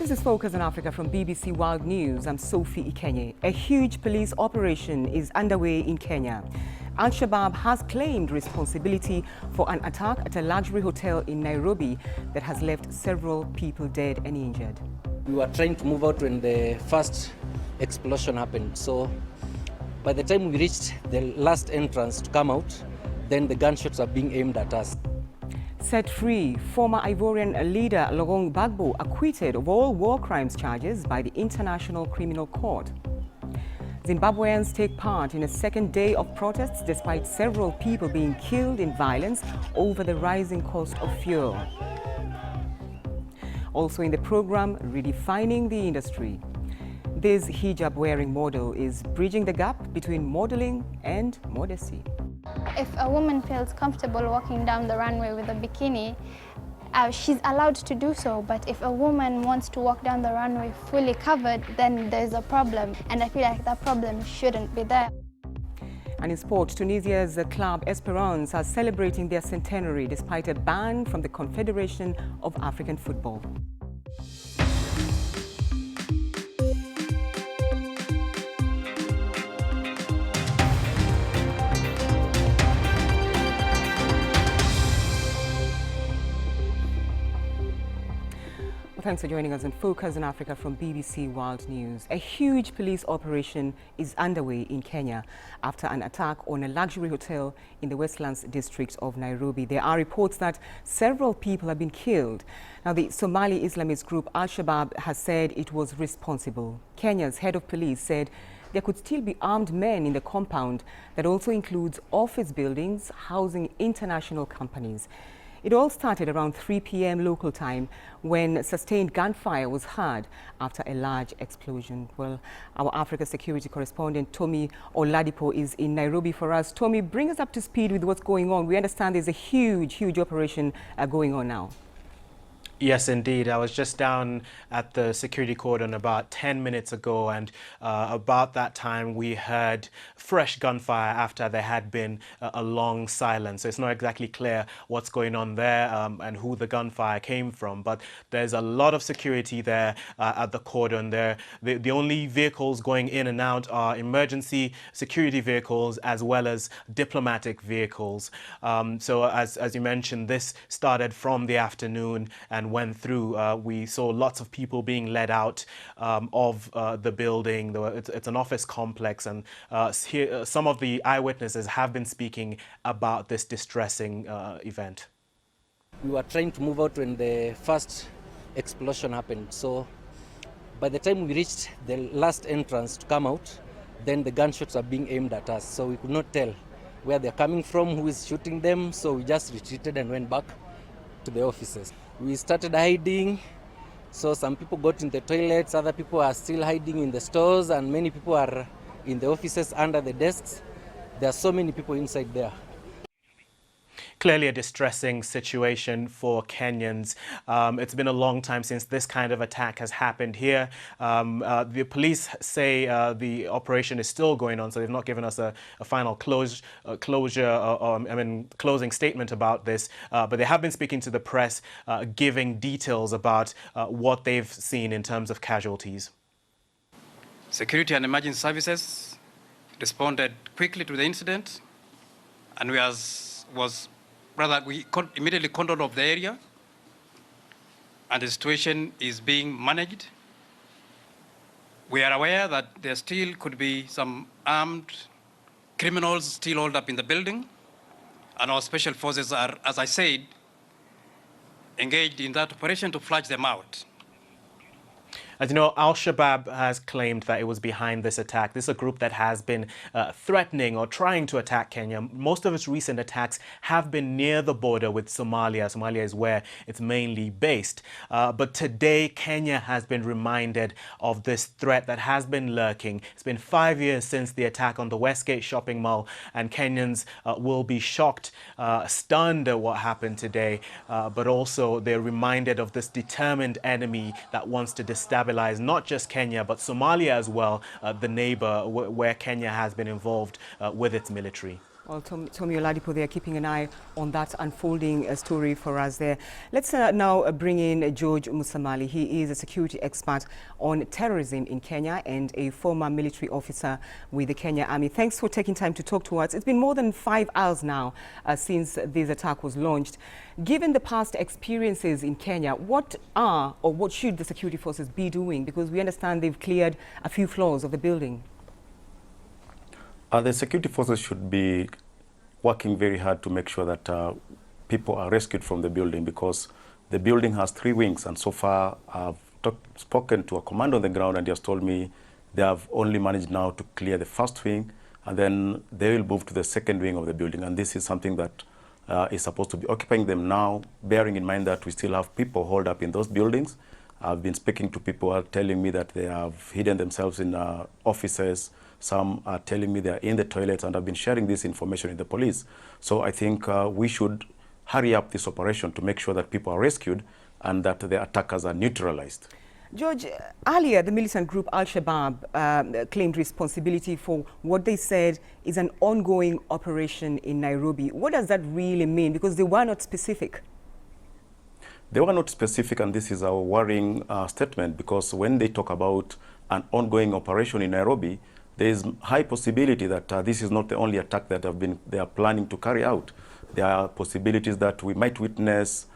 This is Focus on Africa from BBC World News. I'm Sophie Ikenye. A huge police operation is underway in Kenya. Al-Shabaab has claimed responsibility for an attack at a luxury hotel in Nairobi that has left several people dead and injured. We were trying to move out when the first explosion happened. So by the time we reached the last entrance to come out, then the gunshots were being aimed at us. Set free, former Ivorian leader Laurent Gbagbo acquitted of all war crimes charges by the International Criminal Court. Zimbabweans take part in a second day of protests despite several people being killed in violence over the rising cost of fuel. Also in the program, redefining the industry. This hijab-wearing model is bridging the gap between modeling and modesty. If a woman feels comfortable walking down the runway with a bikini, she's allowed to do so. But if a woman wants to walk down the runway fully covered, then there's a problem. And I feel like that problem shouldn't be there. And in sport, Tunisia's club Esperance are celebrating their centenary despite a ban from the Confederation of African Football. Thanks for joining us on Focus on Africa from BBC World News. A huge police operation is underway in Kenya after an attack on a luxury hotel in the Westlands district of Nairobi. There are reports that several people have been killed. Now, the Somali Islamist group Al-Shabaab has said it was responsible. Kenya's head of police said there could still be armed men in the compound that also includes office buildings housing international companies. It all started around 3 p.m. local time when sustained gunfire was heard after a large explosion. Well, our Africa security correspondent Tommy Oladipo is in Nairobi for us. Tommy, bring us up to speed with what's going on. We understand there's a huge operation going on now. Yes, indeed. I was just down at the security cordon about 10 minutes ago, and about that time we heard fresh gunfire after there had been a long silence. So it's not exactly clear what's going on there and who the gunfire came from, but there's a lot of security there at the cordon there. The only vehicles going in and out are emergency security vehicles as well as diplomatic vehicles. So as you mentioned, this started from the afternoon and went through. We saw lots of people being led out of the building. It's an office complex, and here, some of the eyewitnesses have been speaking about this distressing event. We were trying to move out when the first explosion happened. So by the time we reached the last entrance to come out, then the gunshots were being aimed at us. So we could not tell where they're coming from, who is shooting them. So we just retreated and went back to the offices. We started hiding, so some people got in the toilets, other people are still hiding in the stores, and many people are in the offices under the desks. There are so many people inside there. Clearly a distressing situation for Kenyans. It's been a long time since this kind of attack has happened here. The police say the operation is still going on, so they've not given us a final closing statement about this. But they have been speaking to the press, giving details about what they've seen in terms of casualties. Security and emergency services responded quickly to the incident, and we immediately cordoned off the area, and the situation is being managed. We are aware that there still could be some armed criminals still holed up in the building, and our special forces are, as I said, engaged in that operation to flush them out. As you know, Al-Shabaab has claimed that it was behind this attack. This is a group that has been threatening or trying to attack Kenya. Most of its recent attacks have been near the border with Somalia. Somalia is where it's mainly based. But today, Kenya has been reminded of this threat that has been lurking. It's been 5 years since the attack on the Westgate shopping mall, and Kenyans will be shocked, stunned at what happened today. But also, they're reminded of this determined enemy that wants to destabilize not just Kenya, but Somalia as well, the neighbor where Kenya has been involved with its military. Well, Tommy Oladipo, they are keeping an eye on that unfolding story for us there. Let's now bring in George Musamali. He is a security expert on terrorism in Kenya and a former military officer with the Kenya Army. Thanks for taking time to talk to us. It's been more than 5 hours now since this attack was launched. Given the past experiences in Kenya, what are or what should the security forces be doing? Because we understand they've cleared a few floors of the building. The security forces should be working very hard to make sure that people are rescued from the building, because the building has 3 wings, and so far I've spoken to a commander on the ground and he has told me they have only managed now to clear the first wing, and then they will move to the second wing of the building, and this is something that is supposed to be occupying them now, bearing in mind that we still have people holed up in those buildings. I've been speaking to people who are telling me that they have hidden themselves in offices. Some are telling me they are in the toilets, and I've been sharing this information with the police. So I think we should hurry up this operation to make sure that people are rescued and that the attackers are neutralized. George, earlier the militant group Al-Shabaab claimed responsibility for what they said is an ongoing operation in Nairobi. What does that really mean? Because they were not specific. They were not specific, and this is a worrying statement, because when they talk about an ongoing operation in Nairobi, there is high possibility that this is not the only attack that they are planning to carry out. There are possibilities that we might witness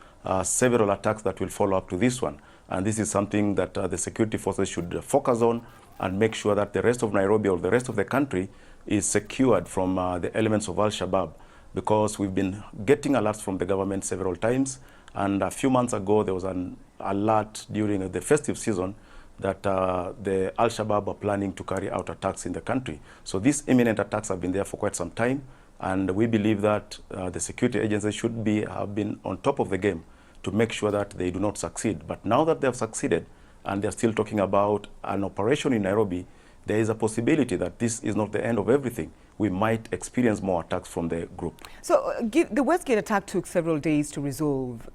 several attacks that will follow up to this one. And this is something that the security forces should focus on and make sure that the rest of Nairobi or the rest of the country is secured from the elements of Al-Shabaab, because we've been getting alerts from the government several times. And a few months ago, there was an alert during the festive season that the Al-Shabaab are planning to carry out attacks in the country. So these imminent attacks have been there for quite some time, and we believe that the security agencies should have been on top of the game to make sure that they do not succeed. But now that they have succeeded and they're still talking about an operation in Nairobi, there is a possibility that this is not the end of everything. We might experience more attacks from the group. So the Westgate attack took several days to resolve.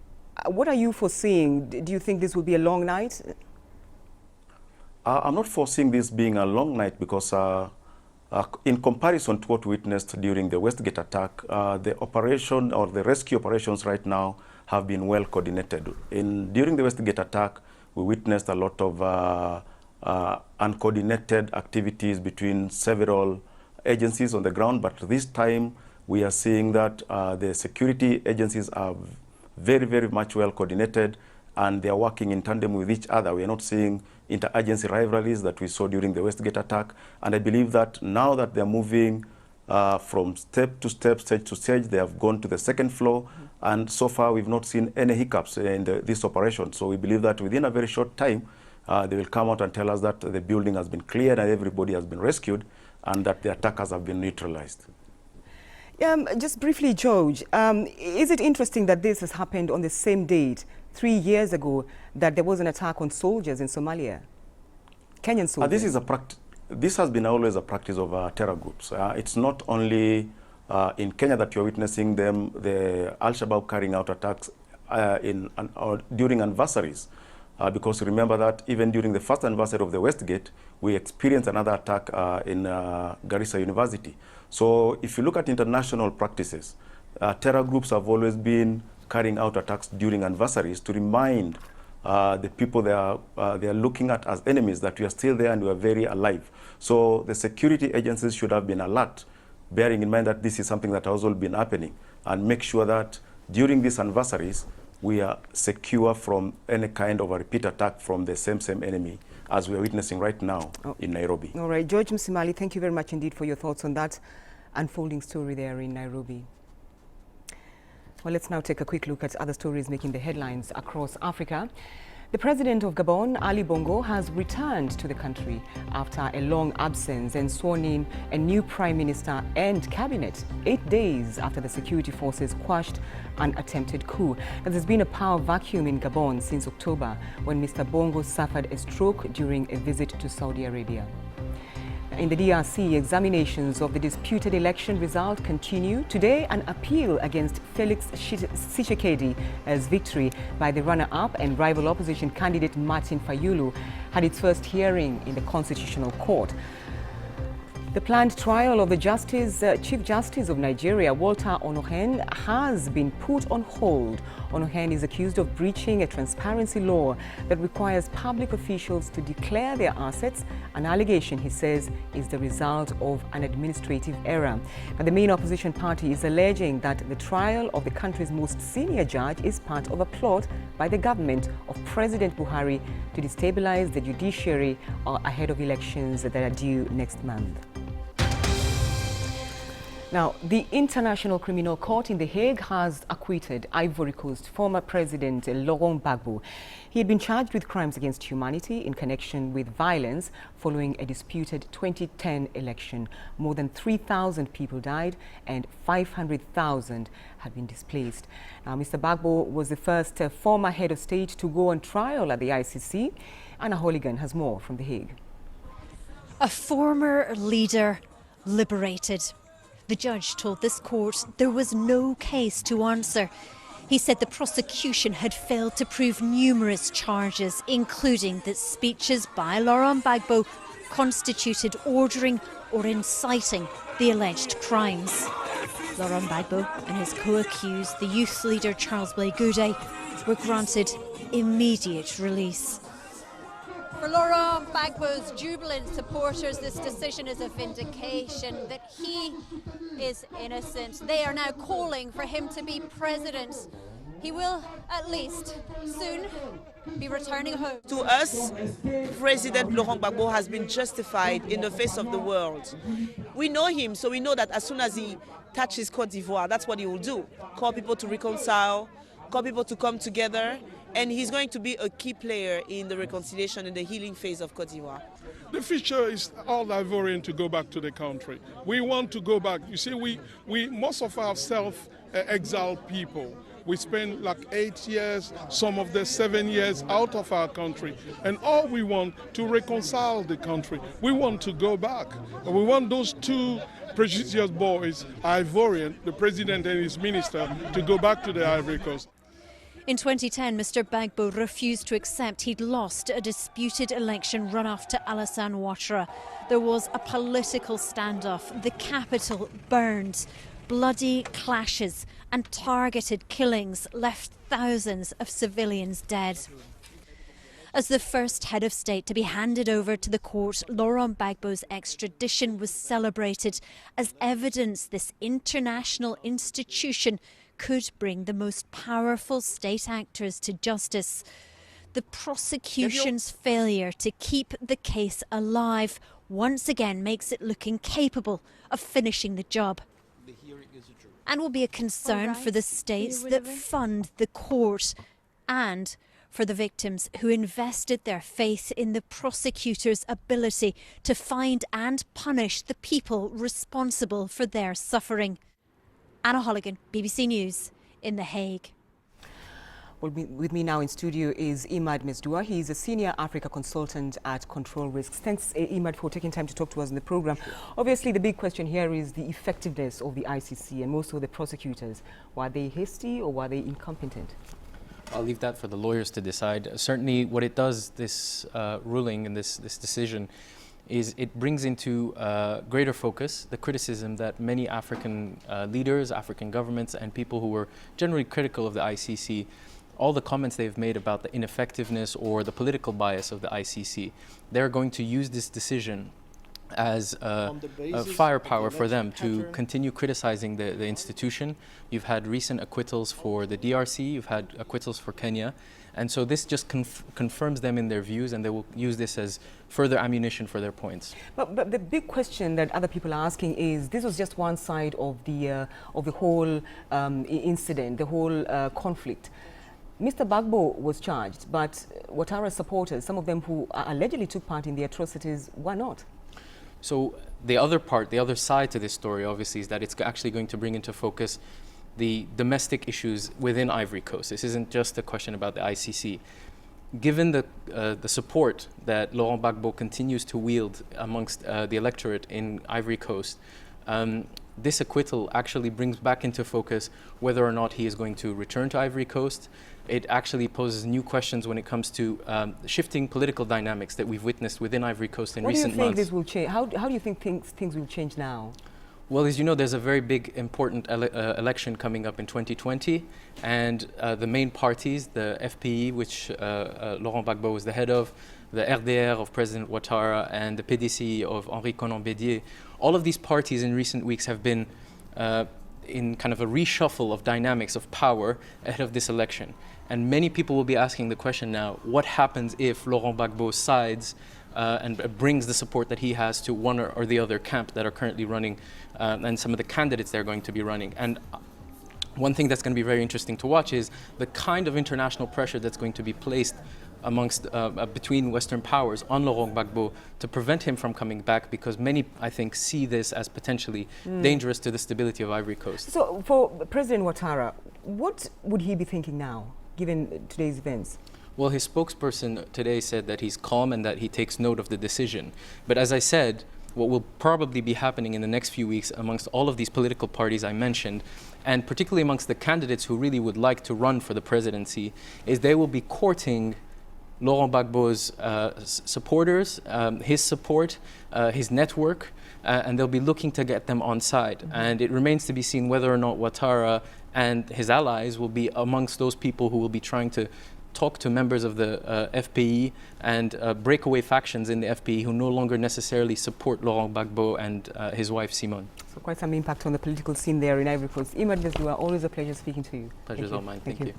What are you foreseeing? Do you think this will be a long night? I'm not foreseeing this being a long night, because in comparison to what we witnessed during the Westgate attack, the operation or the rescue operations right now have been well coordinated. During the Westgate attack, we witnessed a lot of uncoordinated activities between several agencies on the ground, but this time we are seeing that the security agencies are very, very much well coordinated, and they are working in tandem with each other. We are not seeing inter-agency rivalries that we saw during the Westgate attack. And I believe that now that they're moving from step to step, stage to stage, they have gone to the second floor. And so far, we've not seen any hiccups in this operation. So we believe that within a very short time, they will come out and tell us that the building has been cleared and everybody has been rescued, and that the attackers have been neutralized. Just briefly, George, is it interesting that this has happened on the same date 3 years ago that there was an attack on soldiers in Somalia, Kenyan soldiers? This has been always a practice of terror groups. It's not only in Kenya that you're witnessing the Al-Shabaab carrying out attacks during anniversaries. Because remember that even during the first anniversary of the Westgate, we experienced another attack in Garissa University. So if you look at international practices, terror groups have always been carrying out attacks during anniversaries to remind the people they are looking at as enemies that we are still there and we are very alive. So the security agencies should have been alert, bearing in mind that this is something that has all been happening, and make sure that during these anniversaries, we are secure from any kind of a repeat attack from the same enemy as we are witnessing right now in Nairobi. All right, George Musamali, thank you very much indeed for your thoughts on that unfolding story there in Nairobi. Well, let's now take a quick look at other stories making the headlines across Africa. The president of Gabon, Ali Bongo, has returned to the country after a long absence and sworn in a new prime minister and cabinet 8 days after the security forces quashed an attempted coup. There's been a power vacuum in Gabon since October, when Mr. Bongo suffered a stroke during a visit to Saudi Arabia. In the DRC, examinations of the disputed election result continue. Today, an appeal against Felix Tshisekedi's victory by the runner-up and rival opposition candidate Martin Fayulu had its first hearing in the Constitutional Court. The planned trial of the Chief Justice of Nigeria, Walter Onnoghen, has been put on hold. Onnoghen is accused of breaching a transparency law that requires public officials to declare their assets, an allegation he says is the result of an administrative error. But the main opposition party is alleging that the trial of the country's most senior judge is part of a plot by the government of President Buhari to destabilize the judiciary ahead of elections that are due next month. Now, the International Criminal Court in The Hague has acquitted Ivory Coast former President Laurent Gbagbo. He had been charged with crimes against humanity in connection with violence following a disputed 2010 election. More than 3,000 people died and 500,000 have been displaced. Now, Mr. Gbagbo was the first former head of state to go on trial at the ICC. Anna Holigan has more from The Hague. A former leader liberated. The judge told this court there was no case to answer. He said the prosecution had failed to prove numerous charges, including that speeches by Laurent Gbagbo constituted ordering or inciting the alleged crimes. Laurent Gbagbo and his co-accused, the youth leader Charles Blé Goudé, were granted immediate release. For Laurent Gbagbo's jubilant supporters, this decision is a vindication that he is innocent. They are now calling for him to be president. He will, at least, soon be returning home. To us, President Laurent Gbagbo has been justified in the face of the world. We know him, so we know that as soon as he touches Côte d'Ivoire, that's what he will do. Call people to reconcile, call people to come together, and he's going to be a key player in the reconciliation and the healing phase of Côte d'Ivoire. The future is all Ivorian to go back to the country. We want to go back. You see, we most of our self-exiled people, we spend like 8 years, some of the 7 years out of our country. And all we want to reconcile the country. We want to go back. We want those two precious boys, Ivorian, the president and his minister, to go back to the Ivory Coast. In 2010, Mr. Gbagbo refused to accept he'd lost a disputed election runoff to Alassane Ouattara. There was a political standoff, the capital burned, bloody clashes and targeted killings left thousands of civilians dead. As the first head of state to be handed over to the court, Laurent Gbagbo's extradition was celebrated as evidence this international institution could bring the most powerful state actors to justice. The prosecution's failure to keep the case alive once again makes it look incapable of finishing the job. And will be a concern for the states that fund the court and for the victims who invested their faith in the prosecutor's ability to find and punish the people responsible for their suffering. Anna Holigan, BBC News, in The Hague. Well, with me now in studio is Imad Mesdua. He is a senior Africa consultant at Control Risks. Thanks, Imad, for taking time to talk to us in the program. Sure. Obviously, the big question here is the effectiveness of the ICC and most of the prosecutors. Were they hasty or were they incompetent? I'll leave that for the lawyers to decide. Certainly, what it does, this ruling and this decision, is it brings into greater focus the criticism that many African leaders, African governments, and people who were generally critical of the ICC, all the comments they've made about the ineffectiveness or the political bias of the ICC, they're going to use this decision as a firepower for them to continue criticizing the institution. You've had recent acquittals for the DRC, you've had acquittals for Kenya, and so this just confirms them in their views, and they will use this as further ammunition for their points. But the big question that other people are asking is, this was just one side of the whole incident, the whole conflict. Mr. Gbagbo was charged, but Ouattara's supporters, some of them who allegedly took part in the atrocities, were not. So the other side to this story, obviously, is that it's actually going to bring into focus the domestic issues within Ivory Coast. This isn't just a question about the ICC. Given the support that Laurent Gbagbo continues to wield amongst the electorate in Ivory Coast, this acquittal actually brings back into focus whether or not he is going to return to Ivory Coast, it actually poses new questions when it comes to shifting political dynamics that we've witnessed within Ivory Coast in recent months. What do you think this will change? How do you think things will change now? Well, as you know, there's a very big, important election coming up in 2020, and the main parties, the FPI, which Laurent Gbagbo was the head of, the RDR of President Ouattara, and the PDC of Henri Konan Bédié, all of these parties in recent weeks have been in kind of a reshuffle of dynamics of power ahead of this election. And many people will be asking the question now, what happens if Laurent Gbagbo sides and brings the support that he has to one or the other camp that are currently running, and some of the candidates they're going to be running. And one thing that's going to be very interesting to watch is the kind of international pressure that's going to be placed amongst between Western powers on Laurent Gbagbo to prevent him from coming back, because many, I think, see this as potentially dangerous to the stability of Ivory Coast. So for President Ouattara, what would he be thinking now, given today's events? Well, his spokesperson today said that he's calm and that he takes note of the decision. But as I said, what will probably be happening in the next few weeks amongst all of these political parties I mentioned, and particularly amongst the candidates who really would like to run for the presidency, is they will be courting Laurent Gbagbo's supporters, his support, his network, and they'll be looking to get them on side. And it remains to be seen whether or not Ouattara and his allies will be amongst those people who will be trying to talk to members of the FPI and breakaway factions in the FPI who no longer necessarily support Laurent Gbagbo and his wife Simone. So quite some impact on the political scene there in Ivory Coast. Imad Desdua, always a pleasure speaking to you. Pleasure's all mine. Thank you.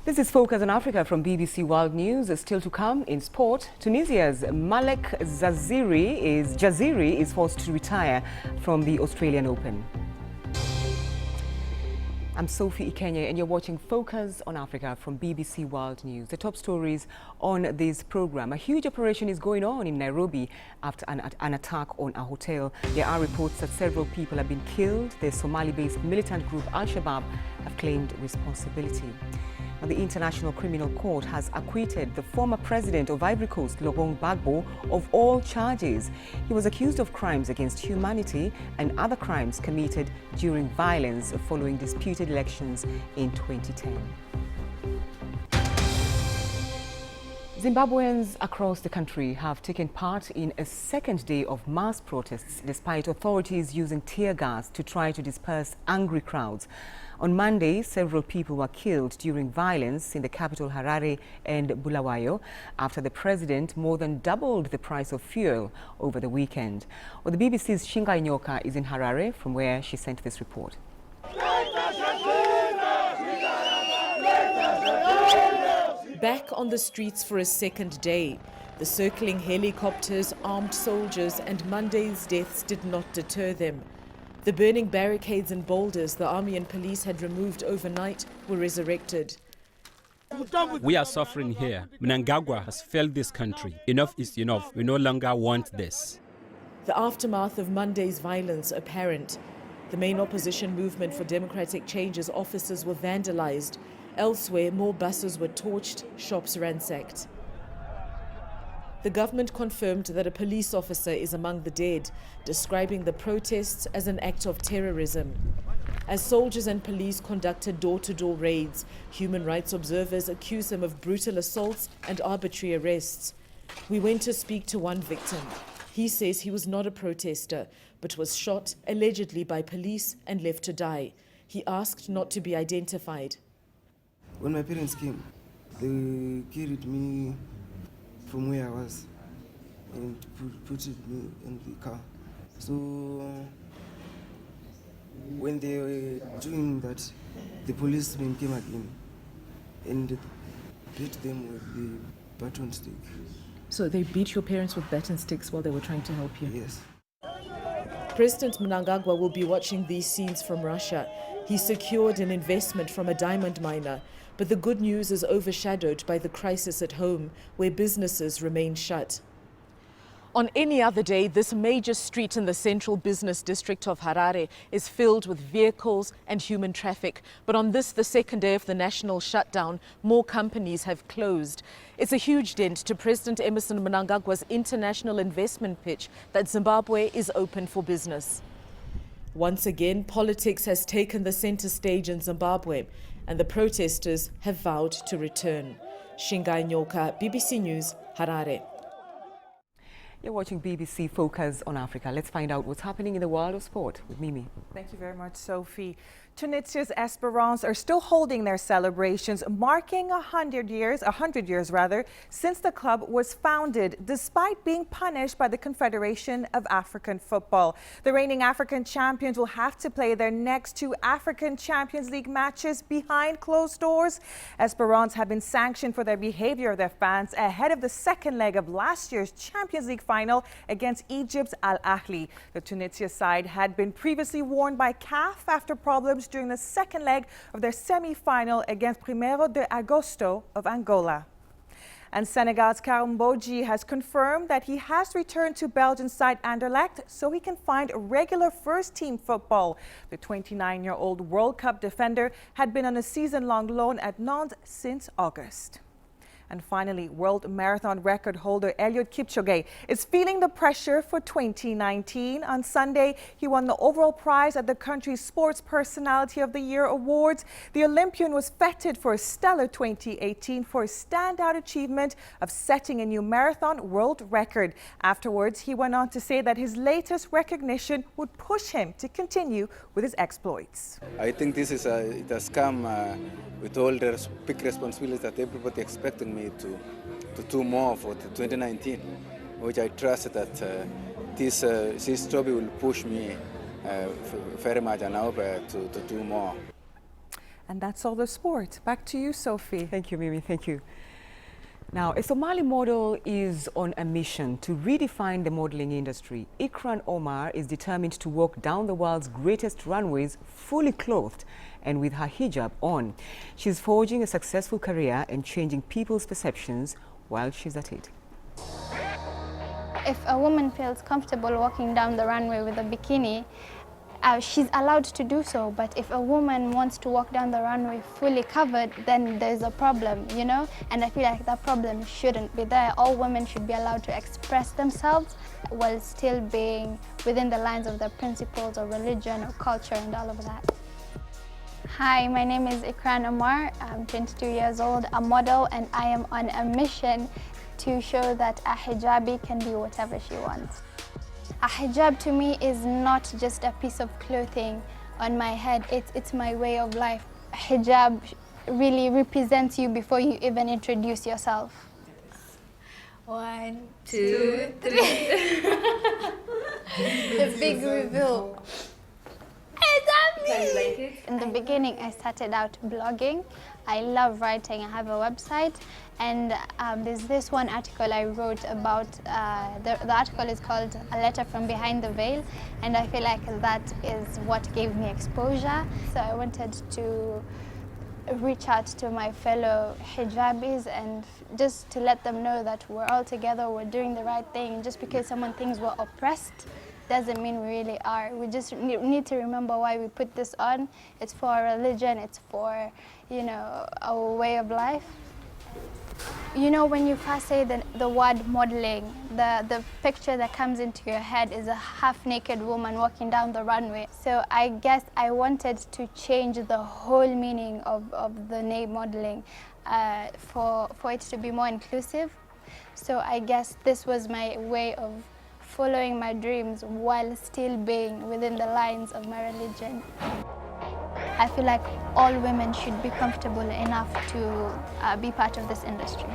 This is Focus on Africa from BBC World News. Still to come in sport, Tunisia's Malek Jaziri is forced to retire from the Australian Open. I'm Sophie Ikenya and you're watching Focus on Africa from BBC World News. The top stories on this program. A huge operation is going on in Nairobi after an attack on a hotel. There are reports that several people have been killed. The Somali-based militant group Al-Shabaab have claimed responsibility. Now, the International Criminal Court has acquitted the former president of Ivory Coast, Laurent Gbagbo, of all charges. He was accused of crimes against humanity and other crimes committed during violence following disputed elections in 2010. Zimbabweans across the country have taken part in a second day of mass protests despite authorities using tear gas to try to disperse angry crowds. On Monday, several people were killed during violence in the capital Harare and Bulawayo after the president more than doubled the price of fuel over the weekend. Well, the BBC's Shinga Inyoka is in Harare, from where she sent this report. Back on the streets for a second day, the circling helicopters, armed soldiers and Monday's deaths did not deter them. The burning barricades and boulders the army and police had removed overnight were resurrected. We are suffering here. Mnangagwa has failed this country. Enough is enough. We no longer want this. The aftermath of Monday's violence apparent. The main opposition movement for democratic change's offices were vandalized. Elsewhere, more buses were torched, shops ransacked. The government confirmed that a police officer is among the dead, describing the protests as an act of terrorism. As soldiers and police conducted door-to-door raids, human rights observers accuse them of brutal assaults and arbitrary arrests. We went to speak to one victim. He says he was not a protester, but was shot, allegedly by police, and left to die. He asked not to be identified. When my parents came, they carried me from where I was and put me in the car. So when they were doing that, the policemen came again and beat them with the baton stick. So they beat your parents with baton sticks while they were trying to help you? Yes. President Mnangagwa will be watching these scenes from Russia. He secured an investment from a diamond miner, but the good news is overshadowed by the crisis at home, where businesses remain shut. On any other day, this major street in the central business district of Harare is filled with vehicles and human traffic. But on this, the second day of the national shutdown, more companies have closed. It's a huge dent to President Emmerson Mnangagwa's international investment pitch that Zimbabwe is open for business. Once again, politics has taken the center stage in Zimbabwe. and the protesters have vowed to return. Shingai Nyoka, BBC News, Harare. You're watching BBC Focus on Africa. Let's find out what's happening in the world of sport with Mimi. Thank you very much, Sophie. Tunisia's Esperance are still holding their celebrations, marking 100 years since the club was founded, despite being punished by the Confederation of African Football. The reigning African champions will have to play their next 2 African Champions League matches behind closed doors. Esperance have been sanctioned for their behavior of their fans ahead of the second leg of last year's Champions League final against Egypt's Al-Ahli. The Tunisia side had been previously warned by CAF after problems during the second leg of their semi-final against Primero de Agosto of Angola. And Senegal's Karim Bodji has confirmed that he has returned to Belgian side Anderlecht so he can find regular first-team football. The 29-year-old World Cup defender had been on a season-long loan at Nantes since August. And finally, world marathon record holder Eliud Kipchoge is feeling the pressure for 2019. On Sunday, he won the overall prize at the country's Sports Personality of the Year Awards. The Olympian was feted for a stellar 2018 for his standout achievement of setting a new marathon world record. Afterwards, he went on to say that his latest recognition would push him to continue with his exploits. I think this is it has come with all the big responsibilities that everybody expecting me to do more for 2019, which I trust that this trophy will push me very much and I hope to do more. And that's all the sport. Back to you, Sophie. Thank you, Mimi. Thank you. Now, a Somali model is on a mission to redefine the modeling industry. Ikran Omar is determined to walk down the world's greatest runways fully clothed and with her hijab on. She's forging a successful career and changing people's perceptions while she's at it. If a woman feels comfortable walking down the runway with a bikini, she's allowed to do so, but if a woman wants to walk down the runway fully covered, then there's a problem, you know? And I feel like that problem shouldn't be there. All women should be allowed to express themselves while still being within the lines of their principles or religion or culture and all of that. Hi, my name is Ikran Omar. I'm 22 years old, a model, and I am on a mission to show that a hijabi can be whatever she wants. A hijab to me is not just a piece of clothing on my head, it's my way of life. A hijab really represents you before you even introduce yourself. 1, 2, 3. The big reveal. In the beginning, I started out blogging. I love writing. I have a website, and there's this one article I wrote about. The article is called "A Letter from Behind the Veil," and I feel like that is what gave me exposure. So I wanted to reach out to my fellow hijabis and just to let them know that we're all together, we're doing the right thing. Just because someone thinks we're oppressed doesn't mean we really are. We just need to remember why we put this on. It's for our religion, it's for, you know, our way of life. You know, when you first say the word modeling, the picture that comes into your head is a half-naked woman walking down the runway. So I guess I wanted to change the whole meaning of the name modeling for it to be more inclusive. So I guess this was my way of following my dreams while still being within the lines of my religion. I feel like all women should be comfortable enough to be part of this industry.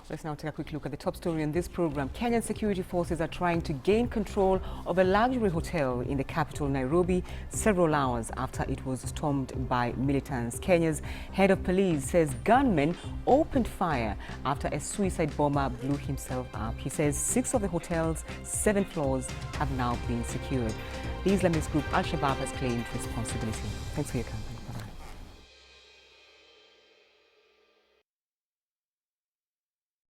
Let's now take a quick look at the top story in this program. Kenyan security forces are trying to gain control of a luxury hotel in the capital, Nairobi, several hours after it was stormed by militants. Kenya's head of police says gunmen opened fire after a suicide bomber blew himself up. He says 6 of the hotel's 7 floors have now been secured. The Islamist group Al-Shabaab has claimed responsibility. Thanks for your company.